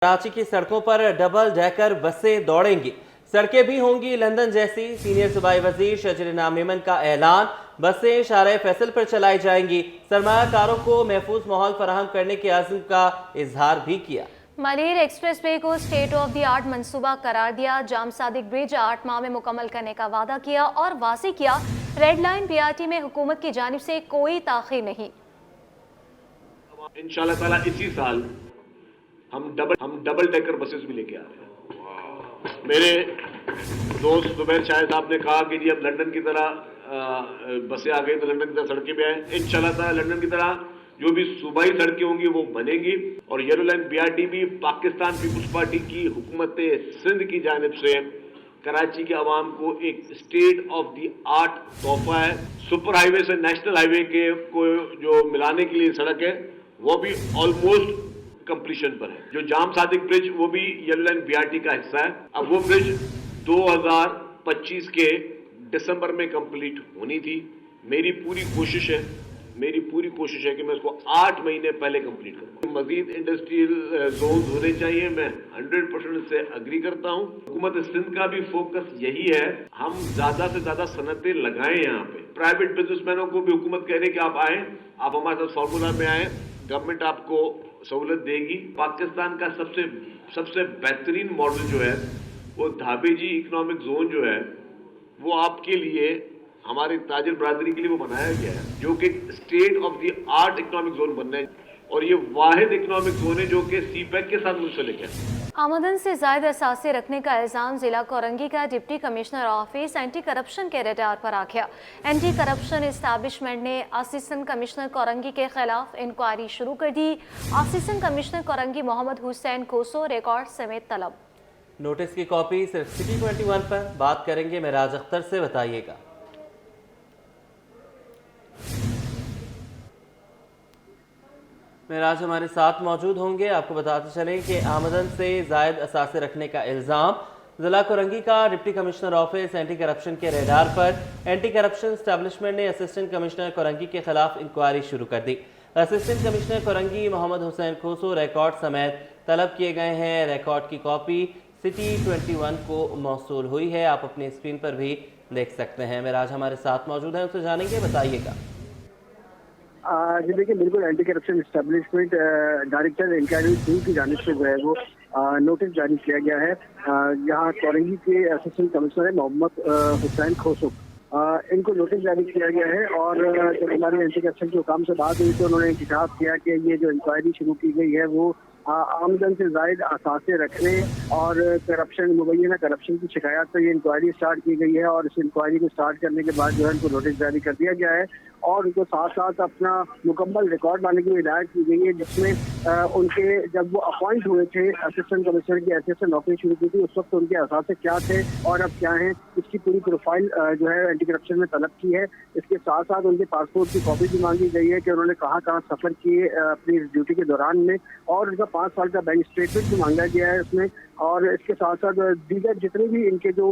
कराची की सड़कों पर डबल डेकर बसें दौड़ेंगी, सड़कें भी होंगी लंदन जैसी। सीनियर सूबाई वजीर शजर मेमन का ऐलान, बसें शारे फैसल पर चलाई जाएंगी। सरमायाकारों को महफूज माहौल फराहम करने के आज़म का इजहार भी किया। मलिर एक्सप्रेस वे को स्टेट ऑफ द आर्ट मंसूबा करार दिया। जाम सादिक ब्रिज 8 माह में मुकम्मल करने का वादा किया और वाज़ेह किया, रेड लाइन BRT में हुकूमत की जानिब से कोई ताख़ीर नहीं। इंशाल्लाह ताला इसी साल हम डबल डेकर बसेस भी लेके आ रहे हैं। मेरे दोस्त जुबैर शाह साहब ने कहा कि जी अब लंदन की तरह बसें आ गई तो लंदन की तरह सड़कें भी आए। इंशाल्लाह ताला लंदन की तरह जो भी सूबाई सड़कें होंगी वो बनेंगी और येलो लाइन BRT भी पाकिस्तान पीपुल्स पार्टी की हुकूमत सिंध की जानिब से कराची के अवाम को एक स्टेट ऑफ द आर्ट तोहफा है। सुपर हाईवे से नेशनल हाईवे के को जो मिलाने के लिए सड़क है वो भी ऑलमोस्ट कंप्लीशन पर है। जो जाम सादिक ब्रिज वो भी येलो लाइन BRT का हिस्सा है। अब वो ब्रिज 2025 के दिसंबर में कंप्लीट होनी थी। मेरी पूरी कोशिश है कि मैं उसको 8 महीने पहले कंप्लीट करूं। मजीद इंडस्ट्रियल जोन होने चाहिए, मैं 100% से अग्री करता हूं। हुकूमत सिंध का भी फोकस यही है, हम ज्यादा से ज्यादा सनतें लगाएं। यहाँ पे प्राइवेट बिजनेसमैनों को भी हुकूमत कह रही है कि आप आए, आप हमारे साथ फॉर्मूला में आए, गवर्नमेंट आपको सहूलत देगी। पाकिस्तान का सबसे बेहतरीन मॉडल जो है वो धाबेजी इकोनॉमिक जोन जो है वो आपके लिए, हमारे ताजिर बरादरी के लिए वो बनाया गया है, जो कि state of the art economic zone बनना है और ये वाहिद इकोनॉमिक जोन है जो कि CPEC के साथ मुंसलिक है। आमदन से ज़ायद असासे रखने का इल्ज़ाम जिला कोरंगी का deputy commissioner office anti corruption के रडार पर आ गया। एंटी करप्शन इस्टेब्लिशमेंट ने असिस्टेंट कमिश्नर कोरंगी के खिलाफ इंक्वायरी शुरू कर दी। Assistant commissioner Korangi Mohammad Hussain Khoso record समेत तलब। नोटिस की कॉपी सिर्फ सिटी 21 पर। बात करेंगे मेराज अख्तर से, बताइएगा। मेराज हमारे साथ मौजूद होंगे। आपको बताते चलें कि आमदन से जायद असासे रखने का इल्ज़ाम जिला कोरंगी का deputy commissioner office anti corruption के रेडार पर। एंटी करप्शन इस्टेब्लिशमेंट ने असिस्टेंट कमिश्नर कोरंगी के खिलाफ इंक्वायरी शुरू कर दी। Assistant commissioner Korangi Mohammad Hussain Khoso record समेत तलब किए गए हैं। रिकॉर्ड की कॉपी सिटी 21 को मौसूल हुई है, आप अपनी स्क्रीन पर भी देख सकते हैं। मेराज हमारे साथ मौजूद हैं, उनसे जानेंगे, बताइएगा। जी देखिए, बिल्कुल anti corruption establishment director inquiry 2 की जानिब से जो है वो नोटिस जारी किया गया है। यहाँ कोरंगी के असिस्टेंट कमिश्नर है मोहम्मद हुसैन खोसो, इनको नोटिस जारी किया गया है। और जब हमारे एंटी करप्शन के हुकाम से बात हुई तो उन्होंने इंकशाफ किया कि ये जो इंक्वायरी शुरू की गई है वो आमदन से जायद असासे रखने और करप्शन, मुबैना करप्शन की शिकायत पर ये इंक्वायरी स्टार्ट की गई है। और इस इंक्वायरी को स्टार्ट करने के बाद जो है उनको नोटिस जारी कर दिया गया है और उनको साथ साथ अपना मुकम्मल रिकॉर्ड लाने की हिदायत की गई है, जिसमें उनके जब वो अपॉइंट हुए थे असिस्टेंट कमिश्नर की हैसियत से नौकरी शुरू की थी उस वक्त उनके असासे क्या थे और अब क्या हैं, इसकी पूरी प्रोफाइल जो है एंटी करप्शन में तलब की है। इसके साथ साथ उनके पासपोर्ट की कॉपी भी मांगी गई है कि उन्होंने कहाँ कहाँ सफर किए अपनी ड्यूटी के दौरान में, और उनका 5 साल का बैंक स्टेटमेंट भी मांगा गया है उसमें। और इसके साथ साथ दीगर जितने भी इनके जो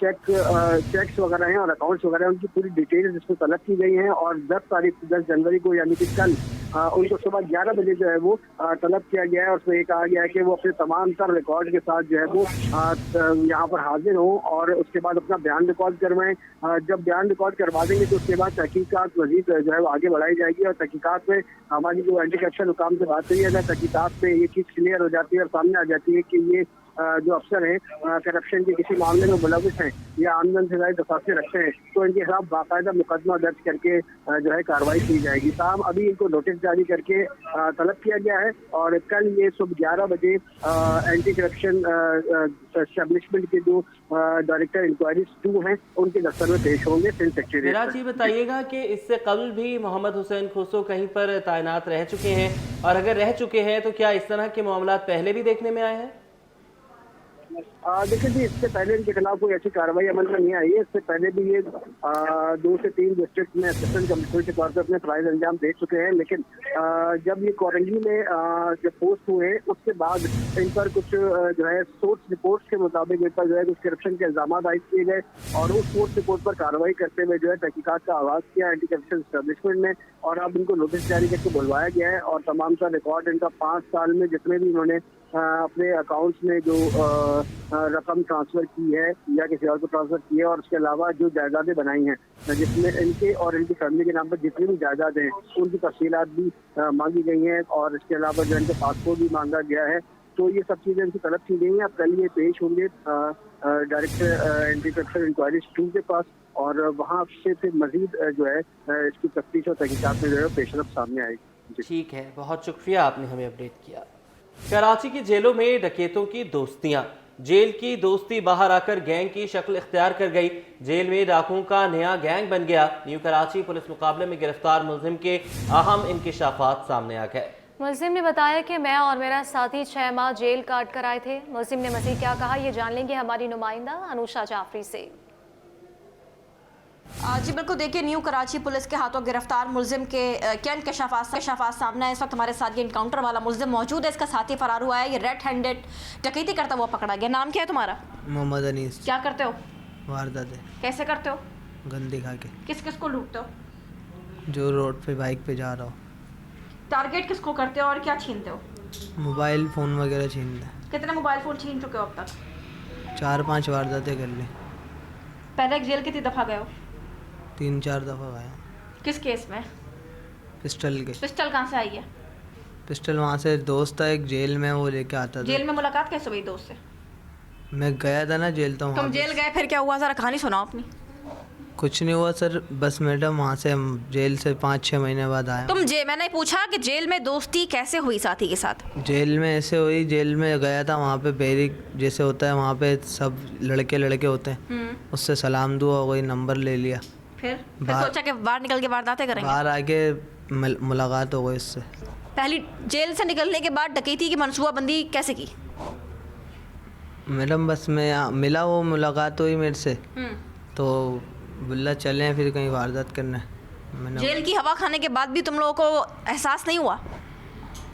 चेक्स वगैरह हैं और अकाउंट्स वगैरह उनकी पूरी डिटेल्स इसमें तलब की गई हैं। और 10 जनवरी को यानी कि कल उनको सुबह 11 बजे जो है वो तलब किया गया है और उसमें ये कहा गया है कि वो अपने तमाम तर रिकॉर्ड के साथ जो है वो यहाँ पर हाजिर हों और उसके बाद अपना बयान रिकॉर्ड करवाएं। जब बयान रिकॉर्ड करवा देंगे तो उसके बाद तहकीकात मजीद जो है वो आगे बढ़ाई जाएगी और तहकीकात में हमारी जो एंटी करप्शन हुकाम से बात हुई है ना, तहकीकात में ये चीज़ क्लियर हो जाती है और सामने आ जाती है कि ये जो अफसर हैं करप्शन के किसी मामले में मुलविस हैं या आमदन से ज़ायद असासे रखते हैं तो इनके खिलाफ बाकायदा मुकदमा दर्ज करके जो है कार्रवाई की जाएगी। साहब अभी इनको नोटिस जारी करके तलब किया गया है और कल ये सुबह 11 बजे एंटी करप्शन एस्टेब्लिशमेंट के जो डायरेक्टर इंक्वायरी 2 हैं उनके दफ्तर में पेश होंगे सिंध सेक्रेटेरिएट। मेरा जी बताइएगा कि इससे कबल भी मोहम्मद हुसैन खोसो कहीं पर तैनात रह चुके हैं, और अगर रह चुके हैं तो क्या इस तरह के मामला पहले भी देखने में आए हैं? देखिए जी, इससे पहले इनके खिलाफ कोई ऐसी कार्रवाई अमल में नहीं आई है। इससे पहले भी ये 2 से 3 डिस्ट्रिक्ट में असिस्टेंट कमिश्नर के तौर पर अपने फराइज अंजाम दे चुके हैं, लेकिन जब ये कोरंगी में जब पोस्ट हुए उसके बाद इन पर कुछ जो है सोर्स रिपोर्ट्स के मुताबिक इन पर जो है कुछ करप्शन के इल्जाम आयद किए गए और उस सोर्स रिपोर्ट पर कार्रवाई करते हुए जो है तहकीकात का आगाज किया एंटी करप्शन एस्टेब्लिशमेंट ने और अब इनको नोटिस जारी करके बुलवाया गया है और तमाम सा रिकॉर्ड इनका 5 साल में जितने भी इन्होंने अपने अकाउंट्स में जो रकम ट्रांसफर की है या किसी और को ट्रांसफर की है और उसके अलावा जो जायदादें बनाई हैं जिसमें इनके और इनकी फैमिली के नाम पर जितनी भी जायदादें हैं उनकी तफसीलात भी मांगी गई हैं और इसके अलावा जो इनके पासपोर्ट भी मांगा गया है। तो ये सब चीज़ें इनकी तलब की गई हैं। अब कल ये पेश होंगे डायरेक्टर एंटी करप्शन इंक्वायरी 2 के पास और वहाँ से फिर मजीद जो है इसकी तफ्तीश और तहकीकात में जो है पेशरफ सामने आएगी। ठीक है, बहुत शुक्रिया आपने हमें अपडेट किया। कराची की जेलों में डकैतों की दोस्तियां, जेल की दोस्ती बाहर आकर गैंग की शक्ल इख्तियार कर गई। जेल में डाकुओं का नया गैंग बन गया। न्यू कराची पुलिस मुकाबले में गिरफ्तार मुलजिम के अहम इंकिशाफात सामने आ गए। मुलजिम ने बताया कि मैं और मेरा साथी 6 माह जेल काट कर आए थे। मुलजिम ने मज़ीद क्या कहा ये जान लेंगे हमारी नुमाइंदा अनुषा जाफरी से। जी बिल्कुल, देखिए न्यू कराची पुलिस के हाथों गिरफ्तार मुलजिम के क्या इंकशाफात सामने है। इस वक्त हमारे साथ ये इनकाउंटर वाला मुलजिम मौजूद है, इसका साथी फरार हुआ है। ये रेड हैंडेड डकैती करता हुआ पकड़ा गया। नाम क्या है तुम्हारा? मोहम्मद अनीस। क्या करते हो? वारदात है। कैसे करते हो? गंदी खा के। किस किस को लूटते हो? जो रोड पे बाइक पे जा रहा हो। टारगेट किसको करते हो और क्या छीनते हो? मोबाइल फ़ोन वगैरह छीन ले। कितने मोबाइल फ़ोन छीन चुके हो अब तक? 4-5 वारदातें कर ली। पहले एक जेल कितनी दफ़ा गए हो? 3-4 दफ़ा गया। किस केस में? पिस्टल के। पिस्टल कहाँ से आई है? पिस्टल वहाँ से दोस्त था एक जेल में, वो लेके आता था। जेल में मुलाकात कैसे हुई दोस्त से? मैं गया था ना जेल, तो तुम जेल गए, फिर क्या हुआ? ज़रा कहानी सुनाओ अपनी। कुछ नहीं हुआ सर, बस मैडम वहाँ से हम जेल से 5-6 महीने बाद आए। मैंने पूछा कि जेल में दोस्ती कैसे हुई साथी के साथ? जेल में ऐसे हुई, जेल में गया था, वहाँ पे बैरिक जैसे होता है, वहाँ पे सब लड़के होते हैं, उससे सलाम दुआ हो गई, नंबर ले लिया। फिर सोचा कि बाहर निकल के वारदातें करेंगे। बाहर आके मुलाकात हो गई इससे। पहली जेल से निकलने के बाद डकैती की मनसूबाबंदी कैसे की? मैडम बस मैं मिला, वो मुलाकात हुई मेरे से, तो बोला चलें फिर कहीं वारदात करने। मैंने जेल की हवा खाने के बाद भी तुम लोगों को एहसास नहीं हुआ?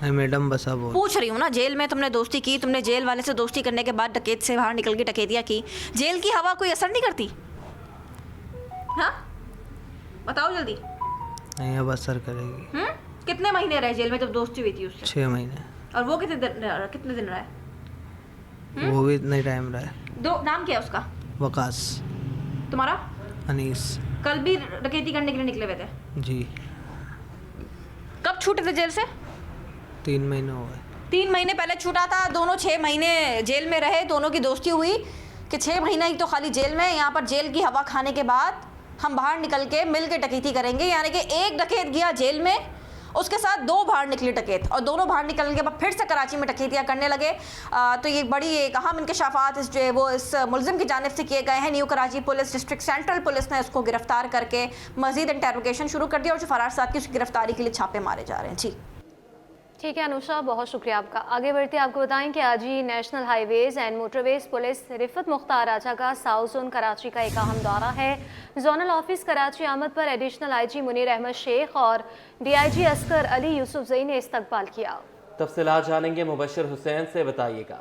नहीं मैडम, बस अब पूछ रही हूँ ना, जेल में तुमने दोस्ती की, तुमने जेल वाले से दोस्ती करने के बाद डकैत से बाहर निकल के डकैतियाँ की, जेल की हवा कोई असर नहीं करती? हाँ बताओ जल्दी। नहीं अब असर करेगी। कितने महीने रहे जेल में जब दोस्ती हुई थी उससे? 6 महीने। और वो कितने दिन रहा है? वो भी इतना टाइम रहा है। नाम क्या है उसका? वकास। तुम्हारा? अनीस। कल भी डकैती करने के लिए निकले हुए थे? जी। कब छूटे थे जेल से? 3 महीने हो गए। 3 महीने पहले छूटा था, दोनों 6 महीने जेल में रहे, दोनों की दोस्ती हुई कि 6 महीना ही तो खाली जेल में, यहाँ पर जेल की हवा खाने के बाद हम बाहर निकल के मिल के डकैती करेंगे। यानी कि एक डकैत गया जेल में, उसके साथ 2 बाहर निकले डकैत, और दोनों बाहर निकलने के बाद फिर से कराची में डकैतियाँ करने लगे। तो ये बड़ी एक अहम इंकशाफात इस मुलजिम की जानिब से किए गए हैं। New Karachi police, district central police ने उसको गिरफ्तार करके मजीद इंटरोगेशन शुरू कर दिया और जो फरार साथी उसकी गिरफ्तारी के लिए छापे मारे जा रहे हैं। जी ठीक है अनुषा, बहुत शुक्रिया आपका। आगे बढ़ते आपको बताएं कि आज ही national highways and motorways police Rifat Mukhtar Raja का साउथ जोन कराची का एक अहम दौरा है। जोनल ऑफिस कराची आमद पर एडिशनल IG मुनीर अहमद शेख और DIG अस्कर अली यूसुफजई ने इस्तकबाल किया। तफसीलात जानेंगे मुबशर हुसैन से, बताइएगा।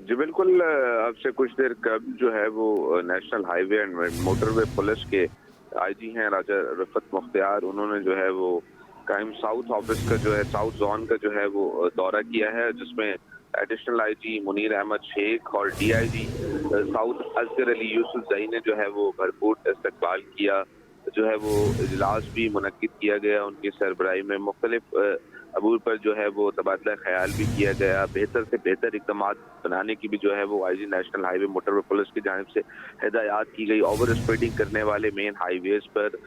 जी बिल्कुल, आपसे कुछ देर कब जो है वो national highway and motorway police के IG हैं राजा रिफत मुख्तार, उन्होंने जो है वो क्राइम साउथ ऑफिस का जो है साउथ जोन का जो है वो दौरा किया है, जिसमें एडिशनल IG मुनीर अहमद शेख और DIG south Oscar Ali Yousafzai ने जो है वो भरपूर इस्तकबाल किया। जो है वो इजलास भी मुनक्किद किया गया उनकी सरबराही में, मुख्तलिफ अबूर पर जो है वो तबादला ख्याल भी किया गया। बेहतर से बेहतर इक़दाम बनाने की भी जो है वो IG national highway motorway police की जानिब से हिदायत की गई। ओवर स्पीडिंग करने वाले मेन हाईवेज पर,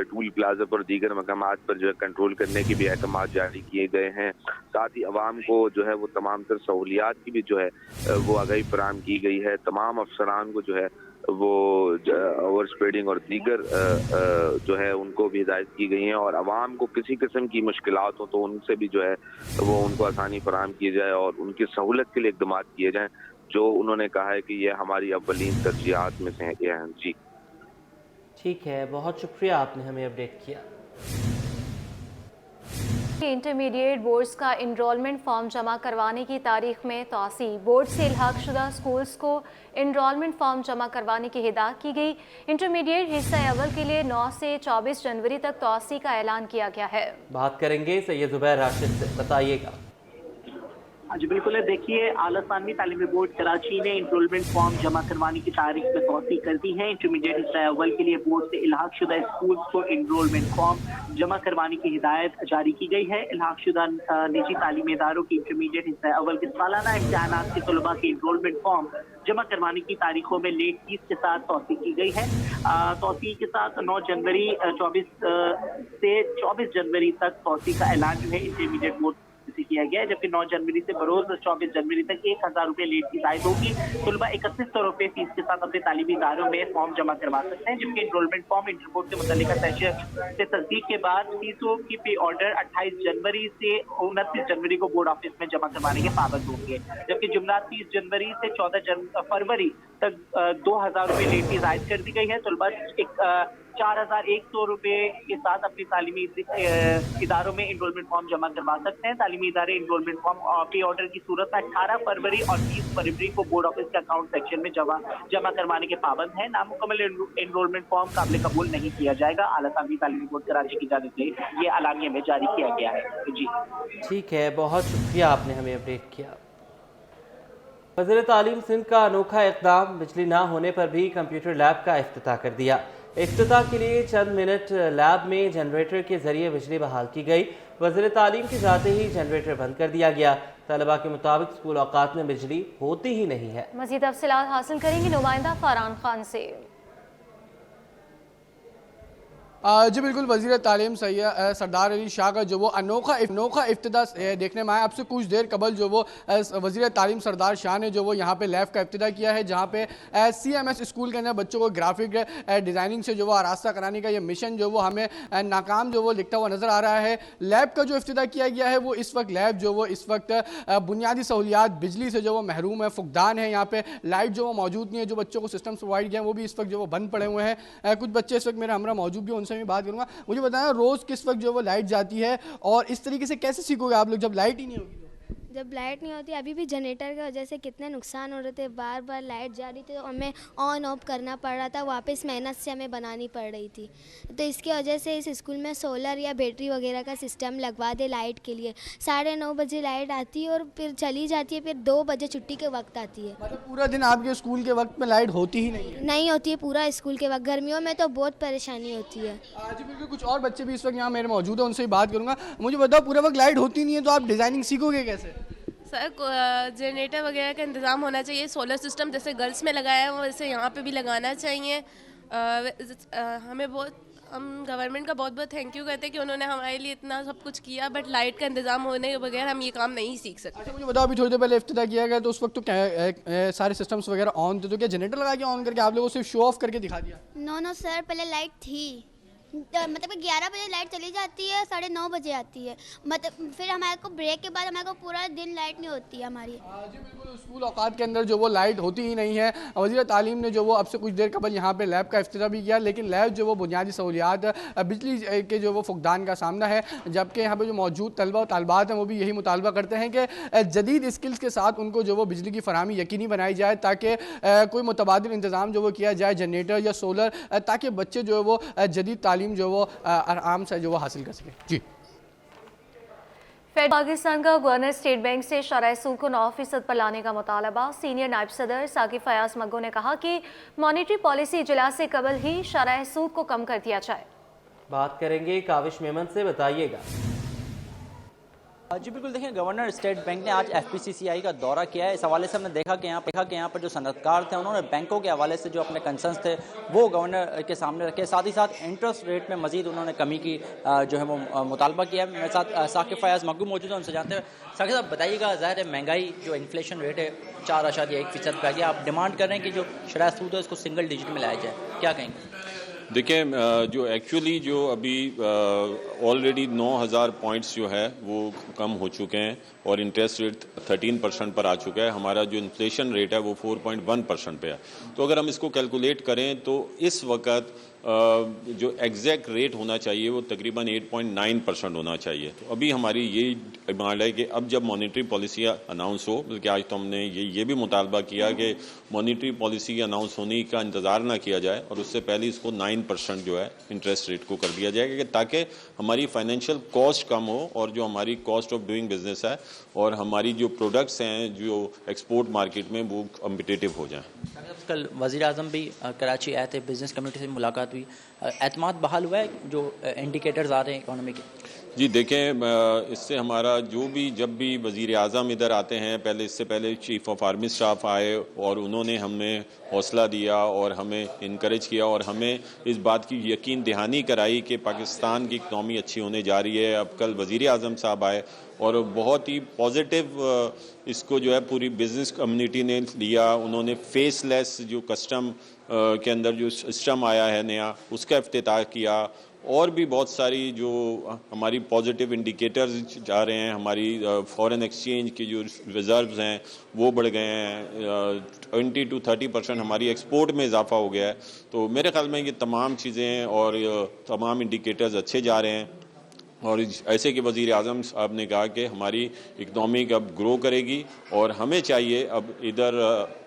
टूल प्लाजा पर, दीगर मकामात पर जो है कंट्रोल करने के भी अहकाम जारी किए गए हैं। साथ ही अवाम को जो है वो तमाम तर सहूलियात की भी जो है वो आगाही फराहम की गई है। तमाम अफसरान को जो है वो ओवर स्पीडिंग और दीगर जो है उनको भी हिदायत की गई हैं, और आवाम को किसी किस्म की मुश्किलात हो तो उनसे भी जो है वो उनको आसानी फराहम की जाए और उनकी सहूलत के लिए इक़दाम किए जाएँ, जो उन्होंने कहा है कि ये हमारी अव्वलीन तरजीहात में से हैं। जी ठीक है, बहुत शुक्रिया आपने हमें अपडेट किया। इंटरमीडिएट बोर्ड्स का इनरोलमेंट फॉर्म जमा करवाने की तारीख में तोसी। बोर्ड से इल्हाकशुदा स्कूल्स को इनरोलमेंट फॉर्म जमा करवाने की हिदायत की गई। इंटरमीडिएट हिस्सा अव्वल के लिए 9 से 24 जनवरी तक तोसी का ऐलान किया गया है। बात करेंगे सैयद ज़ुबैर राशिद से, बताइएगा। जी बिल्कुल है। देखिए, आला सानवी तालीमी बोर्ड कराची ने इनरोलमेंट फॉर्म जमा करवाने की तारीख में तौसीह कर दी है। इंटरमीडिएट हिस्सा अव्वल के लिए बोर्ड से इल्हाकशुदा स्कूल्स को इनरोलमेंट फॉर्म जमा करवाने की हिदायत जारी की गई है। इल्हाकशुदा निजी तालीमी इदारों की इंटरमीडिएट हिस्सा अव्वल के सालाना इम्तिहानात के तलबा के इनरोलमेंट फॉर्म जमा करवाने की तारीखों में लेट फीस के साथ तौसीह की गई है। तौसीह के साथ 9 जनवरी 24 जनवरी तक तौसीह का ऐलान जो है इंटरमीडिएट बोर्ड से किया गया है, जबकि 9 जनवरी से बरोज 24 जनवरी तक 1000 रुपये लेट फीस आयद होगी। तलबा 3100 रुपये फीस के साथ अपने तालीमी इदारों में फॉर्म जमा करवा सकते हैं, जबकि इनरोलमेंट फॉर्म इंटरबोर्ड से मुतल्लिका सेशन से तस्दीक के बाद फीसों की पे ऑर्डर 28 जनवरी से 29 जनवरी को बोर्ड ऑफिस में जमा करवाने के पाबंद होंगे, जबकि जुमलात 30 जनवरी से 14 फरवरी तक 2000 रुपये लेट फीस आयद कर दी गई है। तलबा 4100 रुपये के साथ अपनी तालीमी इदारों में इनरोलमेंट फॉर्म जमा करवा सकते हैं। तालीमी इदारे इनरोलमेंट फॉर्म पे ऑर्डर की सूरत में 18 फरवरी और 30 फरवरी को बोर्ड ऑफिस के अकाउंट सेक्शन में जमा करवाने के पाबंद हैं। नामुकम्मल इनरोलमेंट फॉर्म काबिल कबूल नहीं किया जाएगा। आला सानवी तालीमी बोर्ड कराची की जानिब से ये अलामिया में जारी किया गया है। जी ठीक है, बहुत शुक्रिया, आपने हमें अपडेट किया। वज़ीर तालीम सिंध का अनोखा इक़दाम, बिजली ना होने पर भी कंप्यूटर लैब का इफ्तिताह कर दिया। इफ्तिताह के लिए चंद मिनट लैब में जनरेटर के जरिए बिजली बहाल की गई। वज़ीर तालीम के जाते ही जनरेटर बंद कर दिया गया। तलबा के मुताबिक स्कूल औकात में बिजली होती ही नहीं है। मज़ीद तफ़सीलात हासिल करेंगे नुमाइंदा फरहान खान से। जी बिल्कुल, वज़ीर तालीम सैयद सरदार अली शाह का जो वो अनोखा इफ्तिताह देखने में आया। अब से कुछ देर कबल जो वो वज़ीर तालीम सरदार शाह ने जो वो यहाँ पे लैब का इफ्तिताह किया है, जहाँ पे CMS स्कूल के अंदर बच्चों को ग्राफिक डिज़ाइनिंग से जो वो आरास्ता कराने का ये मिशन जो वो हमें नाकाम जो वो लिखता हुआ नज़र आ रहा है। लैब का जो इफ्तिताह किया गया है वो इस वक्त लैब जो वो इस वक्त बुनियादी सहूलियात बिजली से जो वो महरूम है, फुकदान है। यहाँ पे लाइट जो वो मौजूद नहीं है, जो बच्चों को सिस्टम प्रोवाइड किया है वो भी इस वक्त जो वो बंद पड़े हुए हैं। कुछ बच्चे इस वक्त मेरे हमरा मौजूद भी, उनसे मैं बात करूंगा। मुझे बताया रोज किस वक्त जो वो लाइट जाती है और इस तरीके से कैसे सीखोगे आप लोग जब लाइट ही नहीं होगी? जब लाइट नहीं होती, अभी भी जनरेटर की वजह से कितने नुकसान हो रहे थे। बार बार लाइट जा रही थी तो हमें ऑन ऑफ करना पड़ रहा था, वापस मेहनत से हमें बनानी पड़ रही थी। तो इसकी वजह से इस स्कूल में सोलर या बैटरी वगैरह का सिस्टम लगवा दे लाइट के लिए। 9:30 बजे लाइट आती है और फिर चली जाती है, फिर 2 बजे छुट्टी के वक्त आती है। मतलब पूरा दिन आपके स्कूल के वक्त में लाइट होती ही नहीं होती है पूरा स्कूल के वक्त। गर्मियों में तो बहुत परेशानी होती है। जी बिल्कुल, कुछ और बच्चे भी इस वक्त यहाँ मेरे मौजूद है, उनसे बात करूँगा। मुझे बताओ, पूरा वक्त लाइट होती नहीं है तो आप डिज़ाइनिंग सीखोगे कैसे? सर, जनरेटर वगैरह का इंतज़ाम होना चाहिए। सोलर सिस्टम जैसे गर्ल्स में लगाया है वैसे यहाँ पे भी लगाना चाहिए। हम गवर्नमेंट का बहुत बहुत थैंक यू करते हैं कि उन्होंने हमारे लिए इतना सब कुछ किया, बट लाइट का इंतजाम होने के बगैर हम ये काम नहीं सीख सकते। अच्छा, मुझे बताओ, अभी थोड़ी देर पहले इफ्तिताह किया गया तो उस वक्त तो क्या सारे सिस्टम्स वगैरह ऑन थे, तो क्या जनरेटर लगा के ऑन करके आप लोगों को सिर्फ शो ऑफ करके दिखा दिया? नो सर, पहले लाइट थी, मतलब 11 बजे लाइट चली जाती है, 9:30 बजे आती है। मतलब फिर हमारे को ब्रेक के बाद हमारे को पूरा दिन लाइट नहीं होती है हमारी। जी बिल्कुल, स्कूल औकात के अंदर जो वो लाइट होती ही नहीं है। वज़ीर तालीम ने जो वो अब से कुछ देर कबल यहाँ पे लैब का इफ्तिताह भी किया, लेकिन लैब जो वो बुनियादी सहूलियात बिजली के जो वो फुकदान का सामना है, जबकि यहाँ पे जो मौजूद तलबा और तालबात हैं वो भी यही मुतालबा करते हैं कि जदीद स्किल्स के साथ उनको जो वो बिजली की फराहमी यकीनी बनाई जाए, ताकि कोई मुतबादिल इंतज़ाम जो वो किया जाए जनरेटर या सोलर, ताकि बच्चे जो है वो जदीद तालीम जो वो आराम से जो वो हासिल कर सके। जी, पाकिस्तान का गवर्नर स्टेट बैंक से शरह सूद को 9% पर लाने का मुतालबा। सीनियर नायब सदर साकिब फयाज मग्गो ने कहा कि मॉनेटरी पॉलिसी इजलास से कबल ही शरह सूद को कम कर दिया जाए। बात करेंगे काविश मेमन से, बताइएगा। जी बिल्कुल, देखिए, गवर्नर स्टेट बैंक ने आज FPCCI का दौरा किया है। इस हवाले से हमने देखा कि यहाँ पर जो सनतकार थे उन्होंने बैंकों के हवाले से जो अपने कंसर्न्स थे वो गवर्नर के सामने रखे। साथ ही साथ इंटरेस्ट रेट में मजीद उन्होंने कमी की जो है वो मुतालबा किया है। मेरे साथ साकिब फयाज मग्गू मौजूद है, उनसे जानते हैं। साकिब साहब, बताइएगा, ज़ाहिर है महंगाई जो इन्फ्लेशन रेट है 4.1% पे आ गया, आप डिमांड कर रहे हैं कि जो शरह सूद है उसको सिंगल डिजिट में लाया जाए, क्या कहेंगे? देखिए, जो एक्चुअली जो अभी ऑलरेडी 9,000 पॉइंट्स जो है वो कम हो चुके हैं और इंटरेस्ट रेट 13% पर आ चुका है। हमारा जो इन्फ्लेशन रेट है वो 4.1% पे है। तो अगर हम इसको कैलकुलेट करें तो इस वक्त जो एग्जैक्ट रेट होना चाहिए वो तकरीबन 8.9% होना चाहिए। तो अभी हमारी यही डिमांड है कि अब जब मॉनेटरी पॉलिसी अनाउंस हो, बल्कि आज तो हमने ये भी मुतालबा किया कि मॉनेटरी पॉलिसी अनाउंस होने का इंतज़ार ना किया जाए और उससे पहले इसको 9% जो है इंटरेस्ट रेट को कर दिया जाएगा, ताकि हमारी फाइनेंशियल कॉस्ट कम हो और जो हमारी कॉस्ट ऑफ डूइंग बिजनेस है और हमारी जो प्रोडक्ट्स हैं जो एक्सपोर्ट मार्केट में वो कम्पिटिटिव हो जाएँ। कल वज़ीर आज़म भी कराची आए थे, बिजनेस कम्युनिटी से मुलाकात हुई, एतमाद बहाल हुआ है जो इंडिकेटर्स आ रहे हैं इकोनॉमी के? जी देखें, इससे हमारा जो भी जब भी वज़ीर आज़म इधर आते हैं, पहले इससे पहले चीफ़ ऑफ आर्मी स्टाफ आए और उन्होंने हमें हौसला दिया और हमें इनकरेज किया और हमें इस बात की यकीन दहानी कराई कि पाकिस्तान की इकनॉमी अच्छी होने जा रही है। अब कल वज़ीर आज़म साहब आए और बहुत ही पॉजिटिव इसको जो है पूरी बिज़नेस कम्युनिटी ने लिया। उन्होंने फेसलेस जो कस्टम के अंदर जो सिस्टम आया है नया, उसका इफ्तिताह किया और भी बहुत सारी जो हमारी पॉजिटिव इंडिकेटर्स जा रहे हैं। हमारी फॉरेन एक्सचेंज के जो रिजर्व्स हैं वो बढ़ गए हैं, 20 to 30% हमारी एक्सपोर्ट में इजाफा हो गया है। तो मेरे ख्याल में ये तमाम चीज़ें और तमाम इंडिकेटर्स अच्छे जा रहे हैं और ऐसे कि वज़ीर आज़म साहब ने कहा कि हमारी इकनॉमी अब ग्रो करेगी और हमें चाहिए अब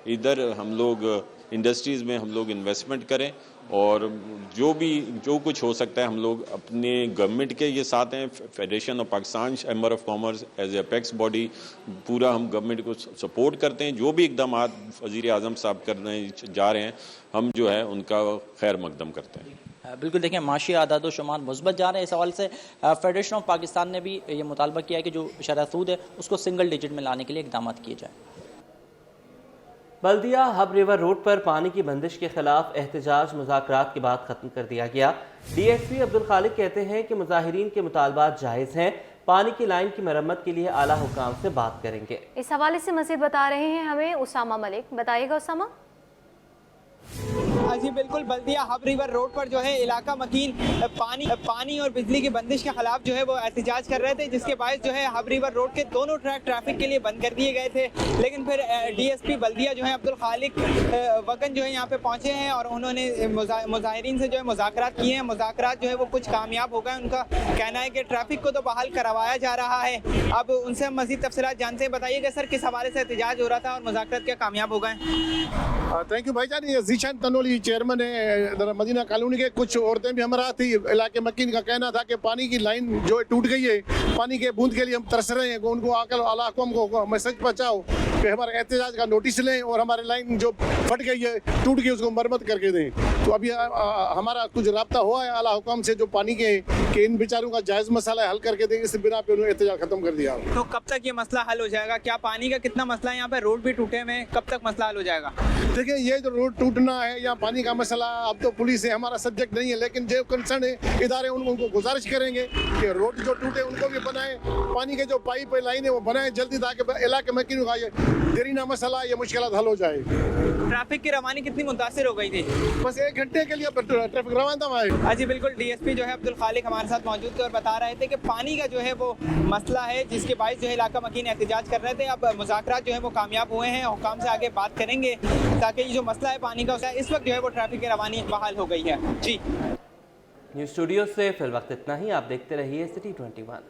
इधर हम लोग इंडस्ट्रीज़ में हम लोग इन्वेस्टमेंट करें और जो कुछ हो सकता है हम लोग अपने गवर्नमेंट के ये साथ हैं। Federation of Pakistan Chamber of Commerce as apex body पूरा हम गवर्नमेंट को सपोर्ट करते हैं। जो भी इकदाम वज़ीर आज़म साहब करने जा रहे हैं हम जो है उनका खैर मकदम करते हैं। बिल्कुल, देखें माशी आदाद व शुमार मुस्बत जा रहे हैं। इस हवाले से फेडरेशन ऑफ पाकिस्तान ने भी ये मुतालबा किया है कि जो शरह सूद है उसको सिंगल डिजिट में लाने के लिए इकदाम किए जाए। बल्दिया हब रिवर रोड पर पानी की बंदिश के खिलाफ एहतजाज मुज़ाकरात के बाद खत्म कर दिया गया। DSP अब्दुल खालिक कहते हैं कि मुजाहिरीन के मुतालबात जायज़ हैं, पानी की लाइन की मरम्मत के लिए आला हुकाम से बात करेंगे। इस हवाले से मज़ीद बता रहे हैं हमें उसामा मलिक। बताइएगा उसामा। जी बिल्कुल, बल्दिया हब रिवर रोड पर जो है इलाका मकीन पानी और बिजली की बंदिश के खिलाफ जो है वो एहतजाज कर रहे थे, जिसके बायस जो है हब रिवर रोड के दोनों ट्रैक ट्रैफिक के लिए बंद कर दिए गए थे। लेकिन फिर DSP बल्दिया जो है अब्दुल खालिक वकन जो है यहाँ पे पहुँचे हैं और उन्होंने मुजाहिरीन से जो है मुज़ाकरात किए हैं। मुज़ाकरात जो है वो कुछ कामयाब हो गए। उनका कहना है कि ट्रैफिक को तो बहाल करवाया जा रहा है। अब उनसे हम मज़ीद तफसीलात जानते हैं। बताइएगा सर, किस हवाले से एहतजाज हो रहा था और मुज़ाकरात क्या कामयाब हो गए? थैंक यू भाईजान। ये जीशान तनोली चेयरमैन है मदीना कॉलोनी के। कुछ औरतें भी हमारा थी इलाके मकीन का कहना था कि पानी की लाइन जो टूट गई है, पानी के बूंद के लिए हम तरस रहे हैं। उनको आकर आला हुक्म को मैसेज पहुँचाओ कि हमारे एहतजाज का नोटिस लें और हमारी लाइन जो फट गई है टूट गई उसको मरम्मत करके दें। तो अभी हमारा कुछ रब्ता हुआ है आला हुक्म से जो पानी के कि इन बेचारों का जायज़ मसला हल करके दें। इस बिना पे उन्होंने एहतजाज खत्म कर दिया। तो कब तक ये मसला हल हो जाएगा? क्या पानी का कितना मसला है यहाँ पे? रोड भी टूटे हुए, कब तक मसला हल हो जाएगा? देखिए, ये जो रोड टूटना है या पानी का मसला अब तो पुलिस है, हमारा सब्जेक्ट नहीं है। लेकिन जो कंसर्न है इदारे उनको गुजारिश करेंगे कि रोड जो टूटे उनको भी बनाए, पानी के जो पाइप लाइन है वो बनाए जल्दी, ताकि इलाके में का ये देरीना मसला ये मुश्किल हल हो जाए। ट्रैफिक की रवानी कितनी मुतासिर हो गई थी? बस 1 घंटे के लिए ट्रैफिक रवाना था। जी बिल्कुल, DSP जो है अब्दुल खालिक हमारे साथ मौजूद थे और बता रहे थे कि पानी का जो है वो मसला है जिसके बायस जो है इलाका मकीन एहतजाज कर रहे थे। अब मुज़ाकरात जो है वो कामयाब हुए हैं, हुकाम से आगे बात करेंगे ताकि ये जो मसला है पानी का इस वक्त जो है वो ट्रैफिक की रवानी बहाल हो गई है। जी न्यूज़ स्टूडियो से फिल वक्त इतना ही। आप देखते रहिए City 21।